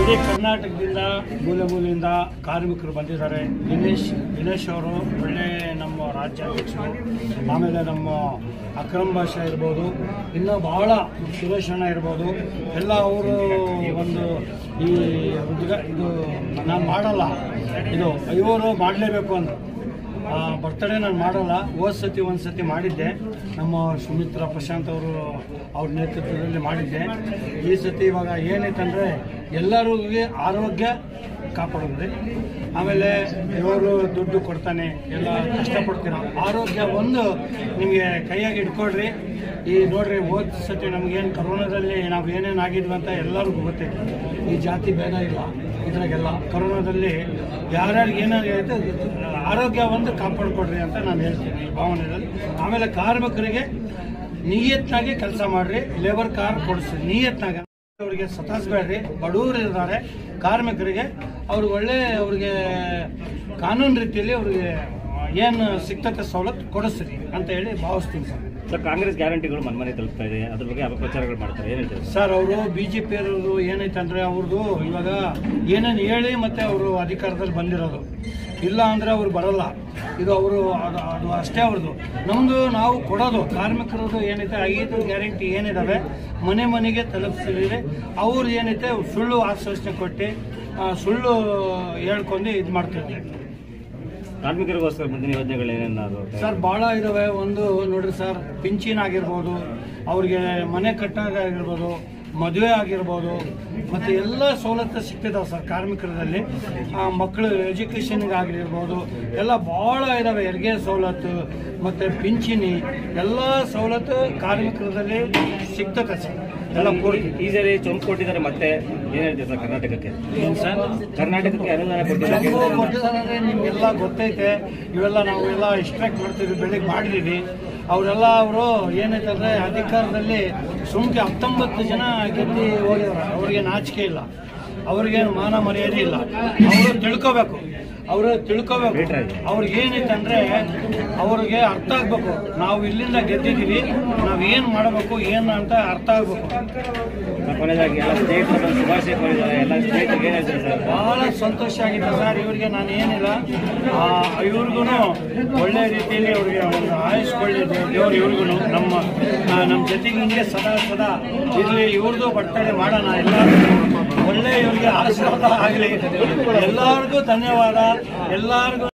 ಇಡೀ ಕರ್ನಾಟಕದಿಂದ ಮೂಲೆ ಮೂಲೆಯಿಂದ ಕಾರ್ಮಿಕರು ಬಂದಿದ್ದಾರೆ. ದಿನೇಶ್ ಅವರು ಒಳ್ಳೆ ನಮ್ಮ ರಾಜ್ಯಾಧ್ಯಕ್ಷರು, ಆಮೇಲೆ ನಮ್ಮ ಅಕ್ರಮ್ ಭಾಷಾ ಇರ್ಬೋದು, ಇನ್ನೂ ಬಹಳ ಸುರೇಶ್ ಅಣ್ಣ ಇರ್ಬೋದು, ಎಲ್ಲ ಅವರು ಒಂದು ಇದು ನಾನು ಮಾಡಲ್ಲ, ಇದು ಇವರು ಮಾಡಲೇಬೇಕು ಅಂದರು. ಬರ್ತಡೇ ನಾನು ಮಾಡಲ್ಲ. ಒಂದು ಸತಿ ಮಾಡಿದ್ದೆ, ನಮ್ಮ ಸುಮಿತ್ರಾ ಪ್ರಶಾಂತ್ ಅವರು ಅವ್ರ ನೇತೃತ್ವದಲ್ಲಿ ಮಾಡಿದ್ದೆ. ಈ ಸತಿ ಇವಾಗ ಏನೈತಂದರೆ ಎಲ್ಲರಿಗೂ ಆರೋಗ್ಯ ಕಾಪಾಡಿದ್ರಿ. ಆಮೇಲೆ ಇವರು ದುಡ್ಡು ಕೊಡ್ತಾನೆ, ಎಲ್ಲ ಕಷ್ಟಪಡ್ತೀರ, ಆರೋಗ್ಯ ಒಂದು ನಿಮಗೆ ಕೈಯಾಗಿ ಇಟ್ಕೊಳ್ರಿ. ಈ ನೋಡ್ರಿ, ಹೋದ ಸತಿ ನಮಗೇನು ಕರೋನಾದಲ್ಲಿ ನಾವು ಏನೇನು ಆಗಿದ್ವಿ ಅಂತ ಎಲ್ಲರಿಗೂ ಗೊತ್ತೈತೆ. ಈ ಜಾತಿ ಭೇದ ಇಲ್ಲ ಇದ್ರಾಗೆಲ್ಲ. ಕರೋನಾದಲ್ಲಿ ಯಾರ್ಯಾರಿಗೆ ಏನಾಗೈತೆ ಆರೋಗ್ಯ ಒಂದು ಕಾಪಾಡ್ಕೊಡ್ರಿ ಅಂತ ನಾನು ಹೇಳ್ತೀನಿ ಈ ಭಾವನೆಯಲ್ಲಿ. ಆಮೇಲೆ ಕಾರ್ಮಿಕರಿಗೆ ನಿಯತ್ನಾಗಿ ಕೆಲಸ ಮಾಡ್ರಿ, ಲೇಬರ್ ಕಾರ್ ಕೊಡಿಸ್ರಿ ನಿಯತ್ನಾಗ. ಅವರಿಗೆ ಸತಾಯಿಸ್ಬೇಡ್ರಿ, ಬಡವರು ಇದ್ದಾರೆ ಕಾರ್ಮಿಕರಿಗೆ, ಅವ್ರಿಗೆ ಅವ್ರಿಗೆ ಕಾನೂನು ರೀತಿಯಲ್ಲಿ ಅವ್ರಿಗೆ ಏನು ಸಿಗ್ತಕ್ಕ ಸವಲತ್ತು ಕೊಡಿಸ್ರಿ ಅಂತ ಹೇಳಿ ಭಾವಿಸ್ತೀನಿ ಸರ್. ಕಾಂಗ್ರೆಸ್ ಗ್ಯಾರಂಟಿಗಳು ಮನೆ ತಲುಪ್ತಾ ಇದೆ, ಅದ್ರ ಬಗ್ಗೆ ಅಪಪ್ರಚಾರಗಳು ಮಾಡ್ತಾರೆ, ಏನು ಹೇಳ್ತಾರೆ ಸರ್? ಅವರು BJP ಅವರು ಏನೈತೆ ಅಂದರೆ ಅವ್ರದ್ದು ಇವಾಗ ಏನೇನು ಹೇಳಿ ಮತ್ತೆ ಅವರು ಅಧಿಕಾರದಲ್ಲಿ ಬಂದಿರೋದು, ಇಲ್ಲ ಅಂದರೆ ಅವ್ರು ಬರಲ್ಲ. ಇದು ಅವರು ಅದು ಅಷ್ಟೇ ಅವ್ರದ್ದು. ನಮ್ಮದು ನಾವು ಕೊಡೋದು ಕಾರ್ಮಿಕರದ್ದು ಏನೈತೆ 5 ಗ್ಯಾರಂಟಿ ಏನಿದ್ದಾವೆ ಮನೆಗೆ ತಲುಪಿಸಿದ್ರೆ, ಅವ್ರು ಏನೈತೆ ಸುಳ್ಳು ಆಶ್ವಾಸನೆ ಕೊಟ್ಟು ಸುಳ್ಳು ಹೇಳ್ಕೊಂಡು ಇದು ಮಾಡ್ತಿದ್ದಾರೆ. ಕಾರ್ಮಿಕರಿಗೋಸ್ಕರ ಮುಂದಿನ ಯೋಜನೆಗಳು ಏನೇನಾದ್ರು ಸರ್ ಭಾಳ ಇದಾವೆ. ಒಂದು ನೋಡ್ರಿ ಸರ್, ಪಿಂಚಿನ್ ಆಗಿರ್ಬೋದು, ಅವ್ರಿಗೆ ಮನೆ ಕಟ್ಟೋದಾಗಿರ್ಬೋದು, ಮದುವೆ ಆಗಿರ್ಬೋದು, ಮತ್ತು ಎಲ್ಲ ಸವಲತ್ತು ಸಿಗ್ತಿದ್ದಾವೆ ಸರ್ ಕಾರ್ಮಿಕರಲ್ಲಿ. ಮಕ್ಕಳು ಎಜುಕೇಷನ್ಗೆ ಆಗಿರ್ಬೋದು, ಎಲ್ಲ ಭಾಳ ಇದಾವೆ. ಹೆರಿಗೆ ಸವಲತ್ತು ಮತ್ತು ಪಿಂಚಿನಿ ಎಲ್ಲ ಸವಲತ್ತು ಕಾರ್ಮಿಕರಲ್ಲಿ ಸಿಗ್ತದೆ ಸರ್. ಎಲ್ಲ ಈ ಸರಿ ಚೊಂಬು ಕೊಟ್ಟಿದ್ದಾರೆ, ಮತ್ತೆ ಏನು ಹೇಳ್ತೀವಿ ಸರ್ ಕರ್ನಾಟಕಕ್ಕೆ? ಏನು ಸರ್, ಕರ್ನಾಟಕಕ್ಕೆ ಅನುದಾನ ಕೊಟ್ಟಿದ್ದಾರೆ ನಿಮಗೆಲ್ಲ ಗೊತ್ತೈತೆ. ಇವೆಲ್ಲ ನಾವೆಲ್ಲ ಎಕ್ಸ್ಟ್ರಾಕ್ಟ್ ಮಾಡ್ತೀವಿ, ಬೆಳಿಗ್ಗೆ ಮಾಡಿದ್ದೀವಿ. ಅವರೆಲ್ಲ ಅವರು ಏನೈತೆ ಅಂದರೆ ಅಧಿಕಾರದಲ್ಲಿ ಸುಮ್ಕೆ 19 ಜನ ಗೆದ್ದು ಹೋಗಿದ್ದಾರೆ. ಅವ್ರಿಗೆ ನಾಚಿಕೆ ಇಲ್ಲ, ಅವ್ರಿಗೆ ಮಾನ ಮರ್ಯಾದೆ ಇಲ್ಲ. ಅವರು ತಿಳ್ಕೋಬೇಕು. ಅವ್ರಿಗೆ ಏನೈತೆ ಅಂದರೆ ಅವ್ರಿಗೆ ಅರ್ಥ ಆಗ್ಬೇಕು, ನಾವು ಇಲ್ಲಿಂದ ಗೆದ್ದಿದ್ದೀವಿ, ನಾವು ಏನು ಮಾಡಬೇಕು ಏನು ಅಂತ ಅರ್ಥ ಆಗ್ಬೇಕು. ಬಹಳ ಸಂತೋಷ ಆಗಿದೆ ಸರ್. ಇವರಿಗೆ ನಾನು ಏನಿಲ್ಲ, ಇವ್ರಿಗೂ ಒಳ್ಳೆ ರೀತಿಯಲ್ಲಿ ಅವ್ರಿಗೆ ಒಂದು ಆಯುಷ್ಕೊಳ್ಳಿ ದೇವರು. ಇವ್ರಿಗೂ ನಮ್ಮ ಜೊತೆಗೆ ಹಿಂಗೆ ಸದಾ ಇರಲಿ. ಇವ್ರದ್ದು ಬರ್ತಡೇ ಮಾಡೋಣ, ಎಲ್ಲರಿಗೂ ಒಳ್ಳೆ ಇವ್ರಿಗೆ ಆಶೀರ್ವಾದ ಆಗಲಿ. ಎಲ್ಲರಿಗೂ ಧನ್ಯವಾದ. ಎಲ್ಲರಿಗೂ